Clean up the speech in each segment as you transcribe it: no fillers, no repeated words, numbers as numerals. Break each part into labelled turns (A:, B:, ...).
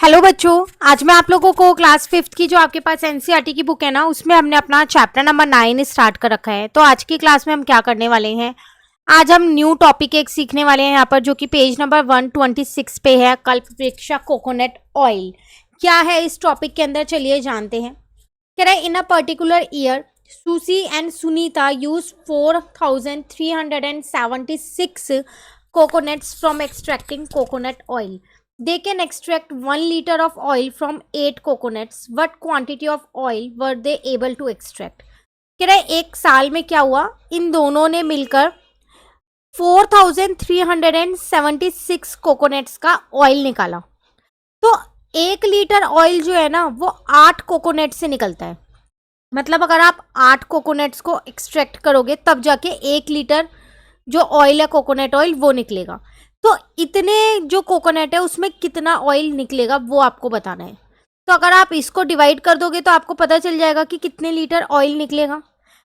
A: Hello बच्चों, आज मैं आप लोगों को क्लास 5th की जो आपके पास एनसीईआरटी की बुक है ना, उसमें हमने अपना चैप्टर नंबर 9 स्टार्ट कर रखा है। तो आज की क्लास में हम क्या करने वाले हैं, आज हम न्यू टॉपिक एक सीखने वाले हैं यहाँ पर, जो कि पेज नंबर 126 पे है, कल्पवृक्षा कोकोनट ऑयल। क्या है इस टॉपिक के अंदर, चलिए जानते हैं। कह रहा है इन अ पर्टिकुलर ईयर सुसी and Sunita use 4376 coconuts from extracting coconut oil. They can extract 1 liter of oil from 8 coconuts. What quantity of oil were they able to extract? कह रहे एक साल में क्या हुआ, इन दोनों ने मिलकर 4376 कोकोनट्स का ऑयल निकाला। तो 1 लीटर ऑयल जो है ना, वो 8 कोकोनट से निकलता है। मतलब अगर आप 8 कोकोनट्स को एक्सट्रैक्ट करोगे तब जाके 1 लीटर जो ऑयल है, कोकोनट ऑयल, वो निकलेगा। तो इतने जो कोकोनट है उसमें कितना ऑयल निकलेगा वो आपको बताना है। तो अगर आप इसको डिवाइड कर दोगे तो आपको पता चल जाएगा कि कितने लीटर ऑयल निकलेगा।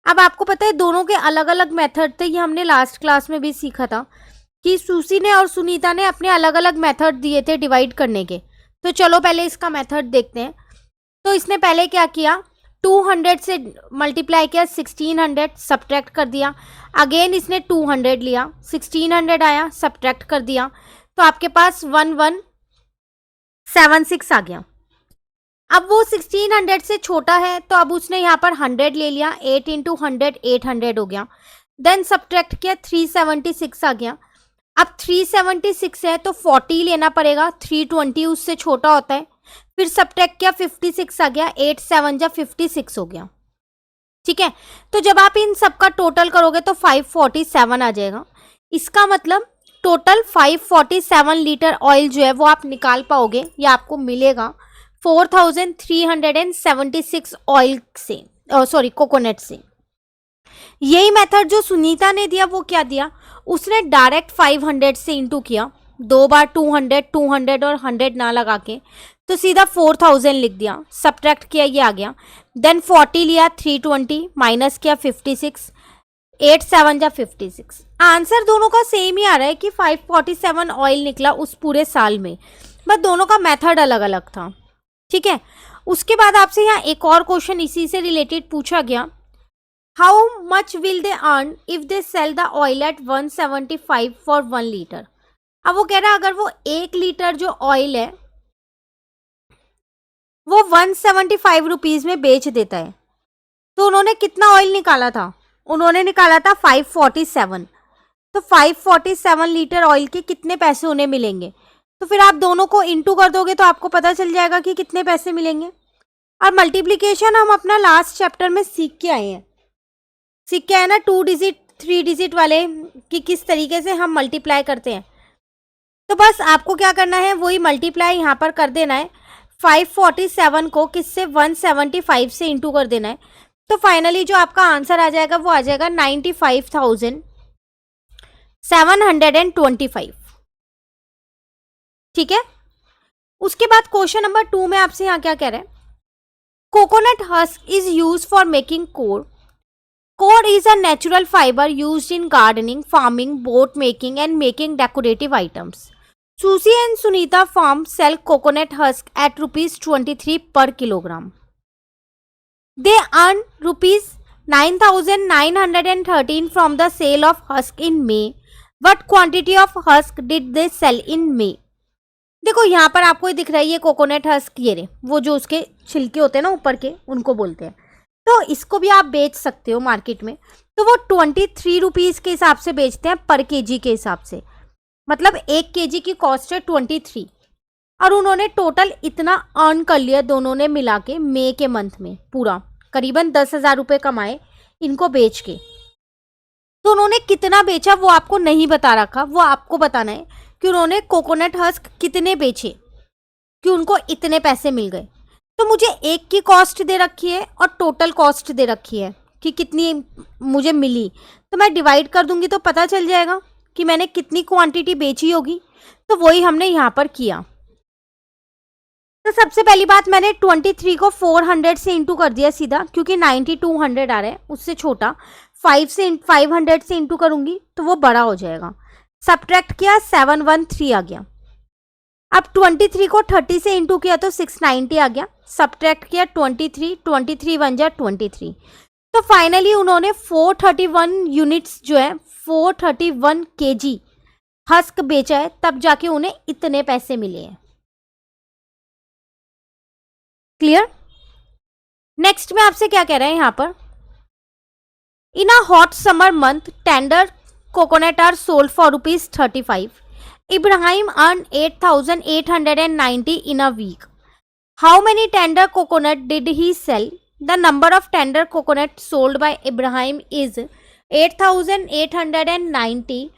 A: अब आपको पता है दोनों के अलग अलग मेथड थे, ये हमने लास्ट क्लास में भी सीखा था कि सुसी ने और सुनीता ने अपने अलग अलग मेथड दिए थे डिवाइड करने के। तो चलो पहले इसका मेथड देखते हैं। तो इसने पहले क्या किया, 200 से मल्टीप्लाई किया, 1600 सब्ट्रैक्ट कर दिया। अगेन इसने 200 लिया, 1600 आया, सब्ट्रैक्ट कर दिया, तो आपके पास 1176 आ गया। अब वो 1600 से छोटा है तो अब उसने यहाँ पर 100 ले लिया, 8 इंटू 100 800 हो गया। देन सब्ट्रैक्ट किया, 376 आ गया। अब 376 है तो 40 लेना पड़ेगा, 320 उससे छोटा होता है। फिर सब्ट्रैक्ट किया, 56 आ गया, 8 7 जा 56 हो गया। ठीक है, तो जब आप इन सबका टोटल करोगे तो 547 आ जाएगा। इसका मतलब टोटल 547 लीटर ऑयल जो है वो आप निकाल पाओगे, या आपको मिलेगा 4376 ऑयल से, सॉरी कोकोनट से। यही मेथड जो सुनीता ने दिया वो क्या दिया, उसने डायरेक्ट 500 से इंटू किया, 2 बार 200 200 और 100 ना लगा के, तो सीधा 4000 लिख दिया। सब्ट्रैक्ट किया, ये आ गया। देन 40 लिया, 320 माइनस किया, 56, 8 7 जा 56। आंसर दोनों का सेम ही आ रहा है कि 547 ऑयल निकला उस पूरे साल में, बस दोनों का मेथड अलग अलग था। ठीक है, उसके बाद आपसे यहाँ एक और क्वेश्चन इसी से रिलेटेड पूछा गया, how much will they earn if they sell the oil eight 175 for 1 litre. अब वो कह रहा है अगर वो 1 लीटर जो ऑयल है वो 175 रुपीज में बेच देता है, तो उन्होंने कितना ऑयल निकाला था, उन्होंने निकाला था 547। तो 547 लीटर ऑयल के कितने पैसे उन्हें मिलेंगे, तो फिर आप दोनों को इंटू कर दोगे तो आपको पता चल जाएगा कि कितने पैसे मिलेंगे। और मल्टीप्लीकेशन हम अपना लास्ट चैप्टर में सीख के आए हैं ना, 2 डिजिट 3 डिजिट वाले, कि किस तरीके से हम मल्टीप्लाई करते हैं। तो बस आपको क्या करना है, वही मल्टीप्लाई यहाँ पर कर देना है। 547 को किससे, 175 से इंटू कर देना है। तो फाइनली जो आपका आंसर आ जाएगा वो आ जाएगा 95,725। ठीक है, उसके बाद क्वेश्चन नंबर 2 में आपसे यहाँ क्या कह रहे हैं, coconut husk is use for making core. Core is a natural fibre used in gardening, farming, boat making and making decorative items. Susi and Sunita farm sell coconut husk at rupees 23 per kilogram. They earn rupees 9,913 from the sale of husk in May. What quantity of husk did they sell in May? देखो यहाँ पर आपको दिख रहा है ये coconut husk, ये रे वो जो उसके छिलके होते हैं ना ऊपर के, उनको बोलते हैं। तो इसको भी आप बेच सकते हो मार्केट में, तो वो 23 रुपीज़ के हिसाब से बेचते हैं पर केजी के हिसाब से। मतलब 1 केजी की कॉस्ट है 23, और उन्होंने टोटल इतना अर्न कर लिया दोनों ने मिला के मई के मंथ में, पूरा करीबन 10,000 रुपये कमाए इनको बेच के। तो उन्होंने कितना बेचा वो आपको नहीं बता रखा, वो आपको बताना है कि उन्होंने कोकोनट हस्क कितने बेचे कि उनको इतने पैसे मिल गए। तो मुझे एक की कॉस्ट दे रखी है और टोटल कॉस्ट दे रखी है कि कितनी मुझे मिली, तो मैं डिवाइड कर दूंगी तो पता चल जाएगा कि मैंने कितनी क्वांटिटी बेची होगी। तो वही हमने यहाँ पर किया। तो सबसे पहली बात, मैंने 23 को 400 से इंटू कर दिया सीधा, क्योंकि 9200 आ रहा है, उससे छोटा 500 से इंटू करूंगी तो वो बड़ा हो जाएगा। सब्ट्रैक्ट किया, 713 आ गया। अब 23 को 30 से इंटू किया तो 690 आ गया, सब्ट्रैक्ट किया 23, 23 वन जा 23, तो फाइनली उन्होंने 431 यूनिट्स जो है 431 केजी हस्क बेचा है, तब जाके उन्हें इतने पैसे मिले हैं। क्लियर। नेक्स्ट में आपसे क्या कह रहे हैं यहाँ पर, in a hot summer month tender coconut are sold for ₹35. Ibrahim earned 8,890 in a week. How many tender coconut did he sell? The number of tender coconut sold by Ibrahim is 8,890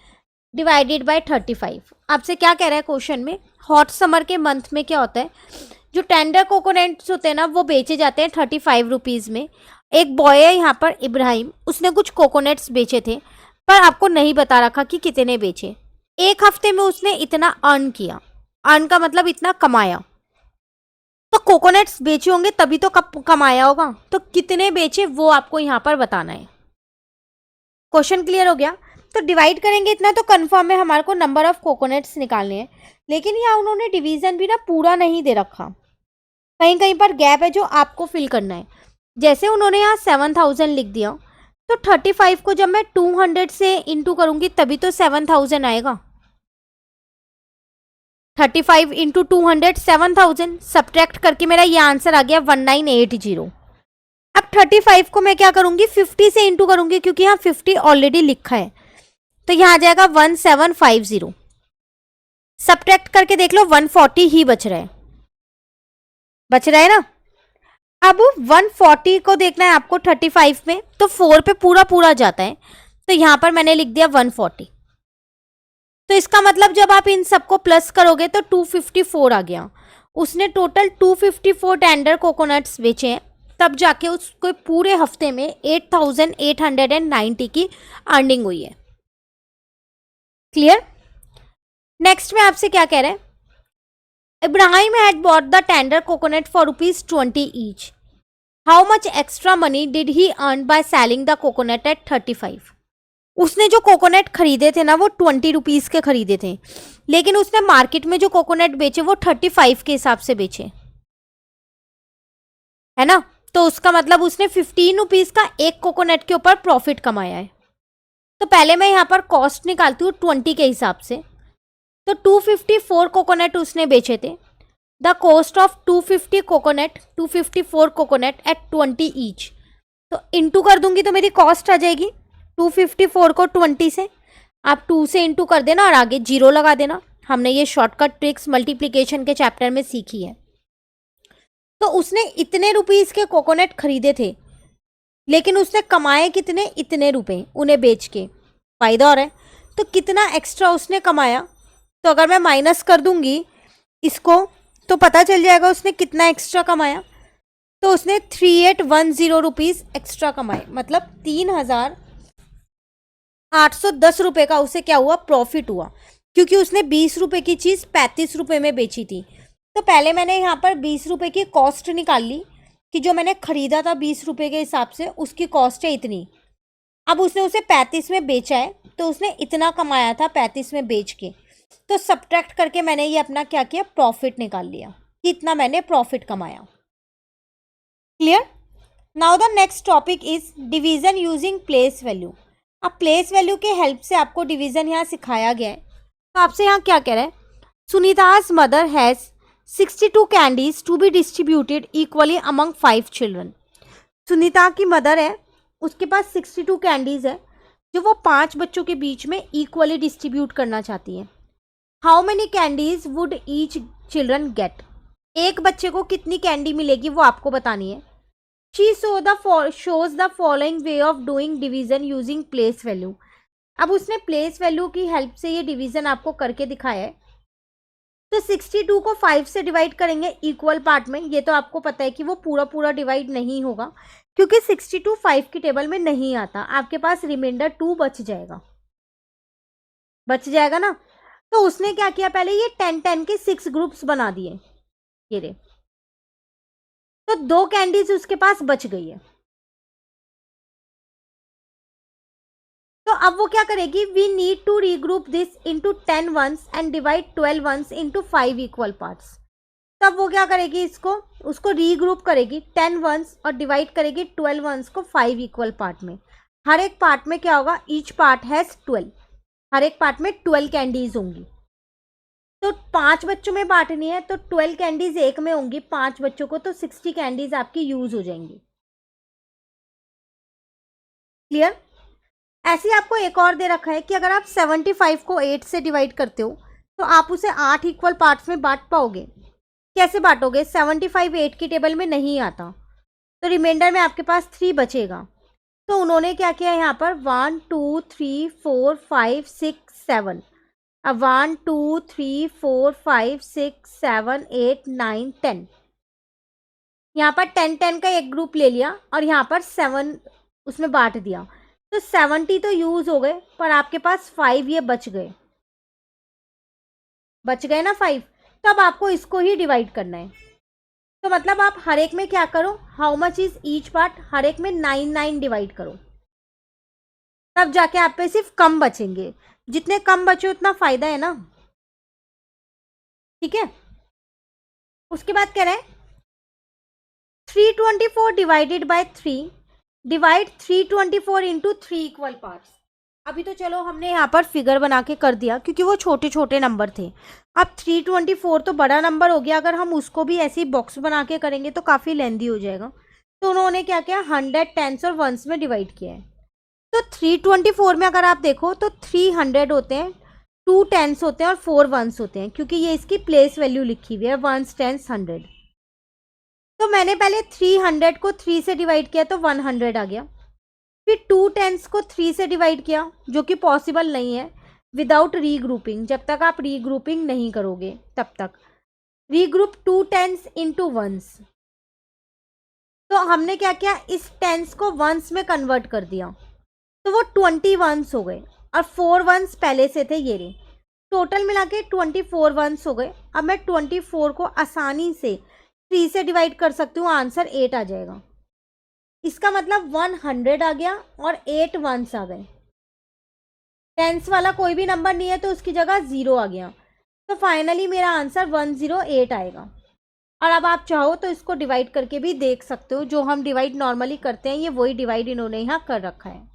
A: divided by 35. आपसे क्या कह रहा है question में, hot summer के month में क्या होता है, जो टेंडर कोकोनट्स होते हैं ना वो बेचे जाते हैं 35 रुपीज़ में। एक बॉय है यहाँ पर इब्राहिम, उसने कुछ कोकोनट्स बेचे थे पर आपको नहीं बता रखा कि कितने बेचे। एक हफ्ते में उसने इतना अर्न किया, अर्न का मतलब इतना कमाया, तो कोकोनट्स बेचे होंगे तभी तो कमाया होगा, तो कितने बेचे वो आपको यहाँ पर बताना है। क्वेश्चन क्लियर हो गया। तो डिवाइड करेंगे इतना तो कंफर्म है हमारे को नंबर ऑफ कोकोनट्स निकालने हैं, लेकिन यहाँ उन्होंने डिवीजन भी ना पूरा नहीं दे रखा, कहीं कहीं पर गैप है जो आपको फिल करना है। जैसे उन्होंने यहाँ 7,000 लिख दिया, तो 35 को जब मैं 200 से इंटू करूंगी तभी तो 7,000 आएगा। 35 इंटू 200 7,000, सब्ट्रैक्ट करके मेरा ये आंसर आ गया 1980। अब 35 को मैं क्या करूंगी 50 से इंटू करूंगी, क्योंकि यहाँ 50 ऑलरेडी लिखा है, तो यहाँ आ जाएगा 1750। सब्ट्रैक्ट करके देख लो 140 ही बच रहा है ना। अब 140 को देखना है आपको 35 में, तो 4 पे पूरा जाता है, तो यहाँ पर मैंने लिख दिया 140। तो इसका मतलब जब आप इन सबको प्लस करोगे तो 254 आ गया। उसने टोटल 254 टेंडर कोकोनट्स बेचे हैं, तब जाके उसको पूरे हफ्ते में 8,890 की अर्निंग हुई है। क्लियर। नेक्स्ट में आपसे क्या कह रहे हैं, Ibrahim had bought the tender coconut for ₹20 each. How much extra money did he earn by selling the coconut at 35। उसने जो कोकोनट खरीदे थे ना वो 20 रुपीज़ के खरीदे थे, लेकिन उसने मार्केट में जो कोकोनट बेचे वो 35 के हिसाब से बेचे, है ना। तो उसका मतलब उसने 15 रुपीज़ का एक कोकोनट के ऊपर प्रॉफिट कमाया है। तो पहले मैं यहाँ पर कॉस्ट निकालती हूँ 20 के हिसाब से, तो 254 कोकोनट उसने बेचे थे। The cost of 254 coconut at 20 each, तो इंटू कर दूंगी तो मेरी कॉस्ट आ जाएगी 254 को 20 से, आप 2 से इंटू कर देना और आगे 0 लगा देना। हमने ये शॉर्टकट ट्रिक्स मल्टीप्लिकेशन के चैप्टर में सीखी है। तो उसने इतने रुपीस के कोकोनट खरीदे थे, लेकिन उसने कमाए कितने, इतने रुपए उन्हें बेच के, फायदा हो रहा है। तो कितना एक्स्ट्रा उसने कमाया, तो अगर मैं माइनस कर दूंगी इसको तो पता चल जाएगा उसने कितना एक्स्ट्रा कमाया। तो उसने 3810 रुपीज़ एक्स्ट्रा कमाए, मतलब 3,810 रुपये का उसे क्या हुआ, प्रॉफिट हुआ, क्योंकि उसने 20 रुपये की चीज़ 35 रुपये में बेची थी। तो पहले मैंने यहाँ पर 20 रुपये की कॉस्ट निकाल ली कि जो मैंने खरीदा था 20 रुपये के हिसाब से उसकी कॉस्ट है इतनी। अब उसने उसे 35 में बेचा है, तो उसने इतना कमाया था 35 में बेच के, तो सब्ट्रैक्ट करके मैंने ये अपना क्या किया, प्रॉफिट निकाल लिया कि इतना मैंने प्रॉफिट कमाया। Clear. Now the next topic is division using place value. अब प्लेस वैल्यू के हेल्प से आपको डिवीजन यहाँ सिखाया गया है। तो आपसे यहाँ क्या कह रहा है, Sunita's mother has 62 candies to be distributed equally among 5 children. Sunita की मदर है, उसके पास 62 कैंडीज है जो वो 5 बच्चों के बीच में इक्वली डिस्ट्रीब्यूट करना चाहती है। How many candies would each children gate. एक बच्चे को कितनी कैंडी मिलेगी वो आपको बतानी है। She shows the following way of doing division using place value। अब उसने प्लेस वैल्यू की हेल्प से ये डिवीजन आपको करके दिखाया है। तो 62 को 5 से डिवाइड करेंगे इक्वल पार्ट में, ये तो आपको पता है कि वो पूरा डिवाइड नहीं होगा, क्योंकि 62 5 की टेबल में नहीं आता, आपके पास रिमाइंडर 2 बच जाएगा ना। तो उसने क्या किया, पहले ये 10 के 6 ग्रुप्स बना दिए, ये रे, तो 2 कैंडीज उसके पास बच गई है। तो अब वो क्या करेगी, we need to regroup this into 10 ones and divide 12 ones into 5 equal parts. तब वो क्या करेगी, इसको उसको रीग्रुप करेगी 10 वंस और डिवाइड करेगी 12 वंस को 5 इक्वल पार्ट में। हर एक पार्ट में क्या होगा, ईच पार्ट हैज 12, हर एक पार्ट में 12 कैंडीज होंगी। तो 5 बच्चों में बांटनी है तो 12 कैंडीज एक में होंगी 5 बच्चों को, तो 60 कैंडीज आपकी यूज हो जाएंगी। क्लियर। ऐसे ही आपको एक और दे रखा है कि अगर आप 75 को 8 से डिवाइड करते हो तो आप उसे 8 इक्वल पार्ट्स में बांट पाओगे। कैसे बांटोगे, 75 8 की टेबल में नहीं आता, तो रिमाइंडर में आपके पास 3 बचेगा। तो उन्होंने क्या किया, यहाँ पर 1 2 3 4 5 6 7, अब 1 2 3 4 5 6 7 8 9 10, यहाँ पर 10 10 का एक ग्रुप ले लिया और यहाँ पर 7 उसमें बांट दिया। तो 70 तो यूज हो गए, पर आपके पास 5 ये बच गए ना 5। तो अब आपको इसको ही डिवाइड करना है। तो मतलब आप हर एक में क्या करो, how much is each part, हर एक में 9 9 डिवाइड करो, तब जाके आप पे सिर्फ कम बचेंगे। जितने कम बचे उतना फायदा है ना। ठीक है। उसके बाद कह रहे हैं 324 divided by 3, divide 324 into 3 equal parts. अभी तो चलो हमने यहाँ पर फिगर बना के कर दिया क्योंकि वो छोटे छोटे नंबर थे। अब 324 तो बड़ा नंबर हो गया, अगर हम उसको भी ऐसे ही बॉक्स बना के करेंगे तो काफ़ी लेंदी हो जाएगा। तो उन्होंने क्या किया, 100 टेंस और वंस में डिवाइड किया है। तो 324 में अगर आप देखो तो 300 होते हैं, 2 टेंस होते हैं और 4 वंस होते हैं, क्योंकि ये इसकी प्लेस वैल्यू लिखी हुई है, वंस टेंस 100। तो मैंने पहले 300 को 3 से डिवाइड किया तो 100 आ गया। फिर 2 टेंस को 3 से डिवाइड किया, जो कि पॉसिबल नहीं है विदाउट रीग्रुपिंग, जब तक आप रीग्रुपिंग नहीं करोगे तब तक। रीग्रुप 2 टेंस इंटू वंस, तो हमने क्या किया, इस टेंस को वंस में कन्वर्ट कर दिया, तो वो 20 वंस हो गए और 4 वंस पहले से थे ये रे। टोटल मिला के 24 वंस हो गए। अब मैं 24 को आसानी से 3 से डिवाइड कर सकती हूँ, आंसर 8 आ जाएगा। इसका मतलब 100 आ गया और 8 वंस आ गए। टेंस वाला कोई भी नंबर नहीं है तो उसकी जगह 0 आ गया। तो फाइनली मेरा आंसर 108 आएगा। और अब आप चाहो तो इसको डिवाइड करके भी देख सकते हो, जो हम डिवाइड नॉर्मली करते हैं ये वही डिवाइड इन्होंने यहाँ कर रखा है।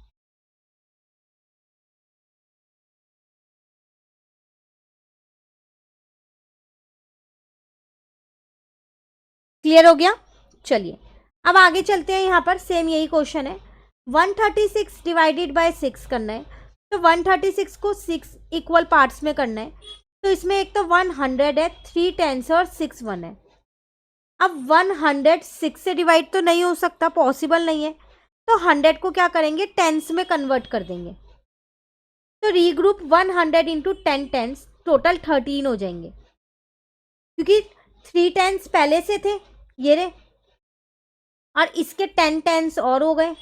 A: क्लियर हो गया। चलिए अब आगे चलते हैं। यहाँ पर सेम यही क्वेश्चन है, 136 डिवाइडेड बाय 6 करना है। तो 136 को 6 इक्वल पार्ट्स में करना है। तो इसमें एक तो 100 है, 3 टेंस और 6 1 है। अब 100 6 से डिवाइड तो नहीं हो सकता, पॉसिबल नहीं है। तो 100 को क्या करेंगे, टेंस में कन्वर्ट कर देंगे। तो रीग्रुप 100 इंटू 10 टेंस, टोटल 13 हो जाएंगे, क्योंकि 3 टेंस पहले से थे ये रे, और इसके 10 टेंस और हो गए,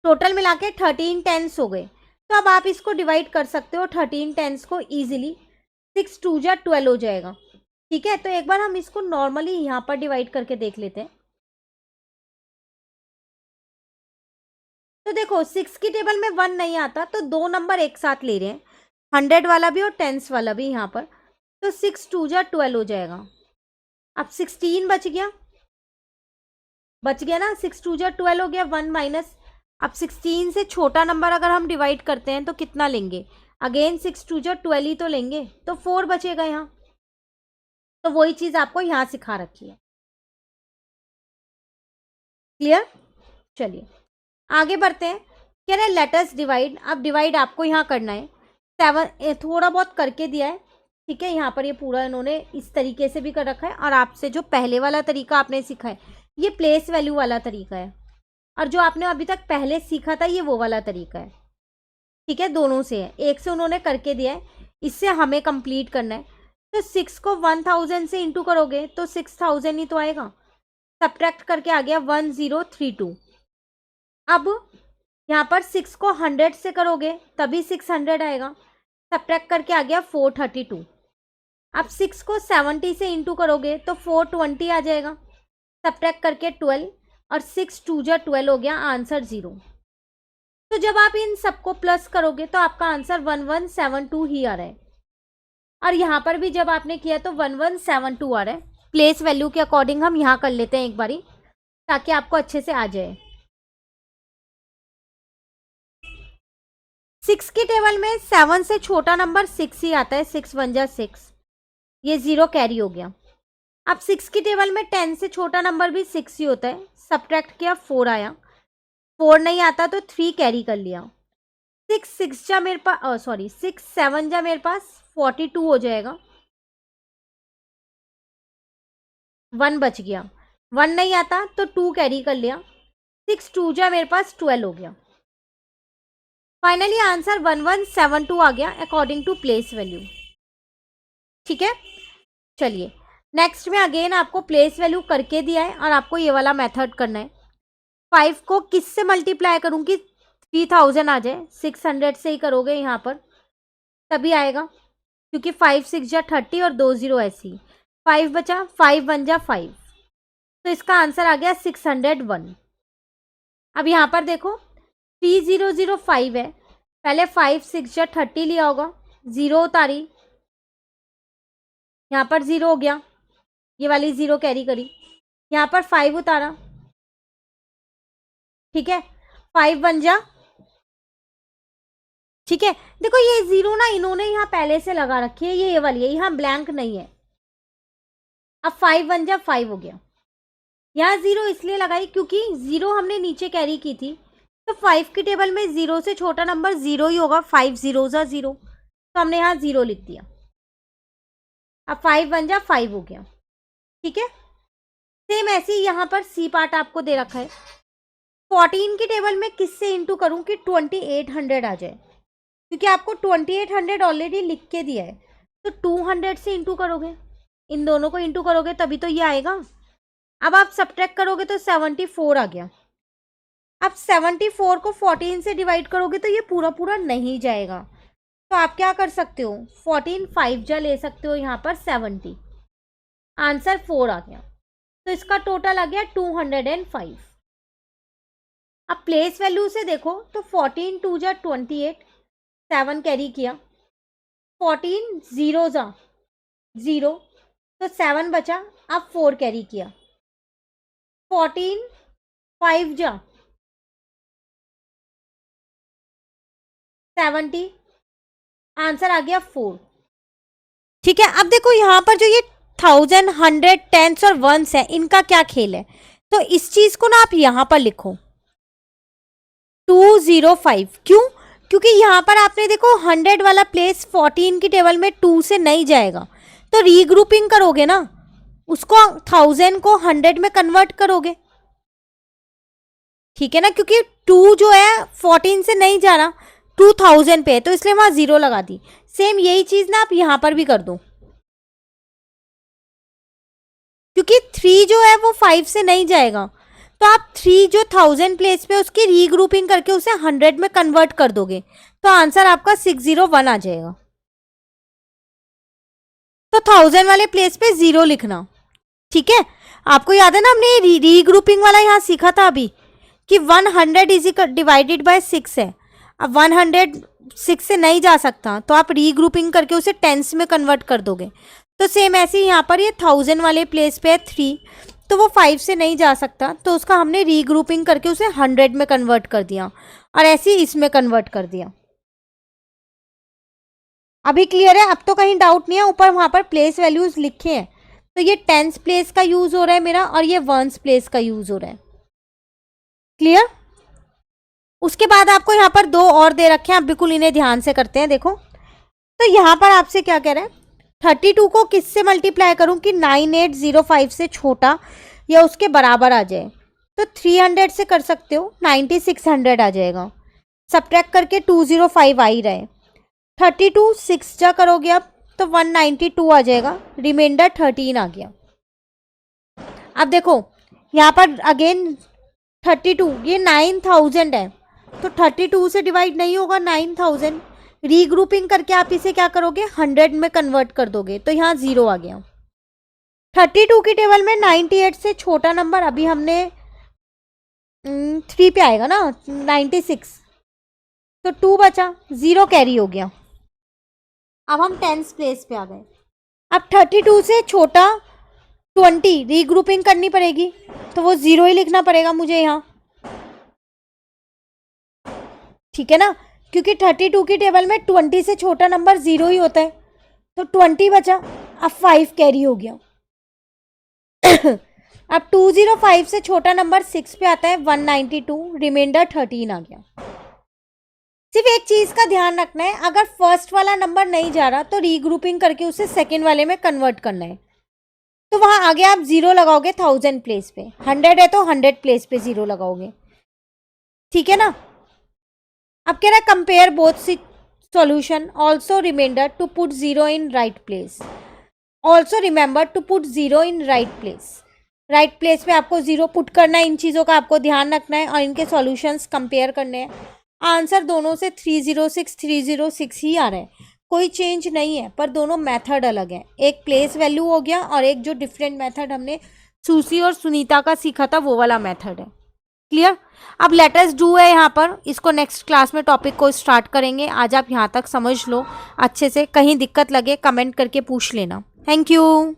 A: टोटल मिला के 13 टेंस हो गए। तो अब आप इसको डिवाइड कर सकते हो 13 टेंस को इजीली, 6 2 जा 12 हो जाएगा। ठीक है, तो एक बार हम इसको नॉर्मली यहाँ पर डिवाइड करके देख लेते हैं। तो देखो 6 की टेबल में 1 नहीं आता, तो 2 नंबर एक साथ ले रहे हैं, 100 वाला भी और टेंस वाला भी यहाँ पर। तो 6 2 जा 12 हो जाएगा। अब 16 बच गया ना, 6 2 जा 12 हो गया, 1 माइनस। अब 16 से छोटा नंबर अगर हम डिवाइड करते हैं तो कितना लेंगे, अगेन 6 2 जा 12 ही तो लेंगे, तो 4 बचेगा यहाँ। तो वही चीज आपको यहाँ सिखा रखी है। क्लियर। चलिए आगे बढ़ते हैं। कह रहे लेट अस डिवाइड। अब डिवाइड आपको यहाँ करना है। 7 थोड़ा बहुत करके दिया है, ठीक है। यहाँ पर ये पूरा इन्होंने इस तरीके से भी कर रखा है, और आपसे जो पहले वाला तरीका आपने सीखा है ये प्लेस वैल्यू वाला तरीका है, और जो आपने अभी तक पहले सीखा था ये वो वाला तरीका है। ठीक है, दोनों से है, एक से उन्होंने करके दिया है, इससे हमें कंप्लीट करना है। तो 6 को 1000 से इंटू करोगे तो 6000 ही तो आएगा। सब्ट्रैक्ट करके आ गया 1032। अब यहाँ पर 6 को 100 से करोगे तभी 600 आएगा, सब्ट्रैक्ट करके आ गया 432। अब 6 को 70 से इंटू करोगे तो 420 आ जाएगा, सब्ट्रैक्ट करके 12, और 6 2 जा 12 हो गया, आंसर 0। तो जब आप इन सबको प्लस करोगे तो आपका आंसर 1172 ही आ रहा है। और यहाँ पर भी जब आपने किया तो 1172 आ रहा है। प्लेस वैल्यू के अकॉर्डिंग हम यहाँ कर लेते हैं एक बारी, ताकि आपको अच्छे से आ जाए। 6 की टेबल में 7 से छोटा नंबर 6 ही आता है। 6 1 जा 6, ये 0 कैरी हो गया। अब 6 की टेबल में 10 से छोटा नंबर भी 6 ही होता है। सब्ट्रैक्ट किया, 4 आया। 4 नहीं आता तो 3 कैरी कर लिया। 6 6 जा मेरे पास, सॉरी 6 7 जा मेरे पास 42 हो जाएगा। 1 बच गया। 1 नहीं आता तो 2 कैरी कर लिया। 6 2 जा मेरे पास 12 हो गया। फाइनली आंसर 1172 आ गया अकॉर्डिंग टू प्लेस वैल्यू। ठीक है, चलिए नेक्स्ट में अगेन आपको प्लेस वैल्यू करके दिया है और आपको ये वाला मेथड करना है। 5 को किससे मल्टीप्लाई करूँ कि 3000 आ जाए? 600 से ही करोगे यहाँ पर, तभी आएगा, क्योंकि 5 6 जा 30 और 2 0 ऐसी। 5 बचा, 5 1 जा 5, तो इसका आंसर आ गया 601। अब यहाँ पर देखो 3005 है, पहले 5 6 जा 30 लिया होगा, 0 उतारी, यहाँ पर 0 हो गया, ये वाली 0 कैरी करी, यहाँ पर 5 उतारा। ठीक है, 5 1 जा, ठीक है। देखो ये 0 ना इन्होंने यहाँ पहले से लगा रखी है, ये वाली है, यहाँ ब्लैंक नहीं है। अब 5 1 जा 5 हो गया। यहाँ 0 इसलिए लगाई क्योंकि 0 हमने नीचे कैरी की थी, तो 5 की टेबल में 0 से छोटा नंबर 0 ही होगा। 5 0 जा 0, तो हमने यहाँ 0 लिख दिया। अब 5 1 जा 5 हो गया। ठीक है, सेम ऐसे ही यहाँ पर सी पार्ट आपको दे रखा है। 14 की टेबल में किससे इंटू करूँ कि 2800 आ जाए, क्योंकि आपको 2800 ऑलरेडी लिख के दिया है, तो 200 से इंटू करोगे, इन दोनों को इंटू करोगे तभी तो ये आएगा। अब आप सब्ट्रैक्ट करोगे तो 74 आ गया। अब 74 को 14 से डिवाइड करोगे तो ये पूरा पूरा नहीं जाएगा, तो आप क्या कर सकते हो, 14 5 जा ले सकते हो यहाँ पर 70, आंसर 4 आ गया। तो इसका टोटल आ गया 205। अब प्लेस वैल्यू से देखो तो 14 2 जा 28, 7 कैरी किया, 14 0 जा 0, तो 7 बचा, अब 4 कैरी किया, 14 5 जा 70, आंसर आ गया 4। ठीक है, अब देखो यहाँ पर जो ये 1000 100 10s और 1s है, इनका क्या खेल है, तो इस चीज को ना आप यहाँ पर लिखो 205। क्यों? क्योंकि यहाँ पर आपने देखो 100 वाला प्लेस 14 की टेबल में 2 से नहीं जाएगा, तो रीग्रुपिंग करोगे ना, उसको 1000 को 100 में कन्वर्ट करोगे। ठीक है ना, क्योंकि 2 जो है 14 से नहीं जा रहा, 2000 पे है, तो इसलिए वहां 0 लगा दी। सेम यही चीज ना आप यहाँ पर भी कर दो, क्योंकि 3 जो है वो 5 से नहीं जाएगा, तो आप 3 जो 1000 प्लेस पे उसकी रीग्रुपिंग करके उसे 100 में कन्वर्ट कर दोगे, तो आंसर आपका 601 आ जाएगा। तो 1000 वाले प्लेस पे 0 लिखना। ठीक है, आपको याद है ना हमने रीग्रुपिंग वाला यहाँ सीखा था अभी कि 100 इज डिवाइडेड बाय 6 है। अब 100 6 से नहीं जा सकता, तो आप रीग्रुपिंग करके उसे टेंस में कन्वर्ट कर दोगे। तो सेम ऐसे ही यहाँ पर ये 1000 वाले प्लेस पे है 3, तो वो 5 से नहीं जा सकता, तो उसका हमने रीग्रुपिंग करके उसे 100 में कन्वर्ट कर दिया, और ऐसे ही इसमें कन्वर्ट कर दिया। अभी क्लियर है? अब तो कहीं डाउट नहीं है? ऊपर वहां पर प्लेस वैल्यूज लिखे हैं, तो ये टेंस प्लेस का यूज हो रहा है मेरा, और ये वंस प्लेस का यूज हो रहा है। क्लियर? उसके बाद आपको यहाँ पर 2 और दे रखे हैं, आप बिल्कुल इन्हें ध्यान से करते हैं। देखो तो यहाँ पर आपसे क्या कह रहा है, 32 को किससे मल्टीप्लाई करूं कि 9805 से छोटा या उसके बराबर आ जाए, तो 300 से कर सकते हो, 9600 आ जाएगा। सब्ट्रैक्ट करके 205 आ ही रहे। 32 6 जा करोगे आप तो 192 आ जाएगा, रिमाइंडर 13 आ गया। अब देखो यहाँ पर अगेन 32, ये 9000 है, तो 32 से डिवाइड नहीं होगा 9000, रीग्रुपिंग करके आप इसे क्या करोगे 100 में कन्वर्ट कर दोगे, तो यहाँ 0 आ गया। 32 की टेबल में 98 से छोटा नंबर अभी हमने 3 पे आएगा ना, 96, तो 2 बचा, 0 कैरी हो गया। अब हम 10th प्लेस पे आ गए। अब 32 से छोटा 20 रीग्रुपिंग करनी पड़ेगी, तो वो 0 ही लिखना पड़ेगा मुझे यहाँ, ठीक है ना, क्योंकि 32 की टेबल में 20 से छोटा नंबर 0 ही होता है। तो 20 बचा, अब 5 कैरी हो गया। अब 205 से छोटा नंबर 6 पे आता है 192, रिमाइंडर 13 आ गया। सिर्फ एक चीज का ध्यान रखना है, अगर फर्स्ट वाला नंबर नहीं जा रहा तो रीग्रुपिंग करके उसे सेकंड वाले में कन्वर्ट करना है। तो वहां आगे आप 0 लगाओगे 1000 प्लेस पे, 100 है तो 100 प्लेस पे 0 लगाओगे, ठीक है ना। अब कह रहा है compare both solution, also reminder to put 0 in right place, also remember to put 0 in right place. Right place पे आपको 0 पुट करना है, इन चीज़ों का आपको ध्यान रखना है और इनके सॉल्यूशंस कंपेयर करने हैं। आंसर दोनों से 306 306 ही आ रहा है, कोई चेंज नहीं है, पर दोनों मेथड अलग है। एक प्लेस वैल्यू हो गया और एक जो डिफरेंट मेथड हमने सुसी और सुनीता का सीखा था वो वाला मेथड है। क्लियर। अब लेट अस डू है यहाँ पर, इसको नेक्स्ट क्लास में टॉपिक को स्टार्ट करेंगे। आज आप यहाँ तक समझ लो अच्छे से, कहीं दिक्कत लगे कमेंट करके पूछ लेना। Thank you.